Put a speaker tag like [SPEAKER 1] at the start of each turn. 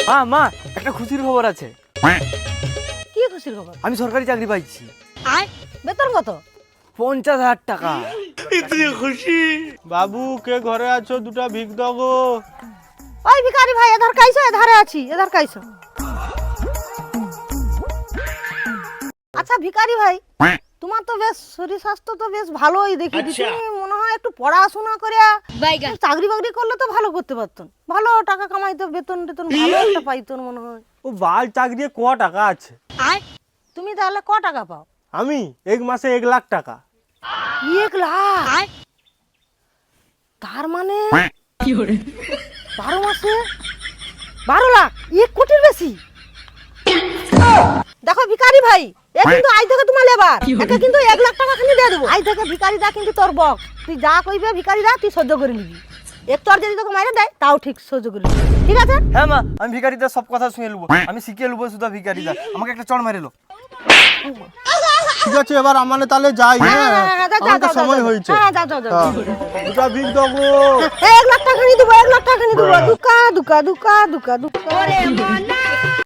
[SPEAKER 1] মা একটা খুশির খবর আছে।
[SPEAKER 2] কি খুশির খবর?
[SPEAKER 1] আমি সরকারি চাকরি পাইছি।
[SPEAKER 2] আয়, বেতন কত?
[SPEAKER 1] 50,000 টাকা।
[SPEAKER 3] বাবু কে ঘরে আছো? দুটা ভিক দাও গো।
[SPEAKER 2] ওই ভিখারি ভাই, এধার কাইছো, এধারে আছি, এধার কাইছো। আচ্ছা ভিখারি ভাই, তোমার তো বেশ শরীর স্বাস্থ্য তো বেশ ভালোই দেখি। তুমি মনে হয় একটু পড়াশোনা করে চাকরি বাকরি করলে তো ভালো করতে পারতেন, ভালো টাকা কামাইতো, বেতন টেতন ভালো একটা পাইতেন মনে হয়।
[SPEAKER 3] ও বাল চাকরি ক টাকা আছে?
[SPEAKER 2] তুমি তাহলে ক টাকা পাও?
[SPEAKER 3] আমি এক মাসে 1 লাখ টাকা।
[SPEAKER 2] 1 লাখ? তার মানে 12 মাসে 12 লাখ, 1 কোটির বেশি। দেখো ভিখারি ভাই, এ কিন্তু আজ থেকে তোমার লেবার, একে কিন্তু 1 লাখ টাকা খানি দিয়ে দেবো। আজ থেকে ভিখারি দা কিন্তু তোর বক, তুই যা কইবে ভিখারি দা তুই সহ্য করে নিবি। একটু আর যদি তোকে মাইরে দেয় তাও ঠিক সহ্য করে নিবি, ঠিক আছে?
[SPEAKER 1] হ্যাঁ মা, আমি ভিখারিদার সব কথা শুনে নেবো, আমি শিখে নেবো শুধু ভিখারিদা। আমাকে একটা চড় মেরে লো।
[SPEAKER 3] ঠিক আছে, এবার আমানে তাহলে যাই। হ্যাঁ, আমার তো সময় হয়েছে।
[SPEAKER 2] হ্যাঁ, যাও যাও যাও।
[SPEAKER 3] দুটা ভিক দাও গো।
[SPEAKER 2] 1 লাখ টাকা খানি দেবো, 1 লাখ টাকা খানি দেবো। দুকা দুকা দুকা দুকা দুকা।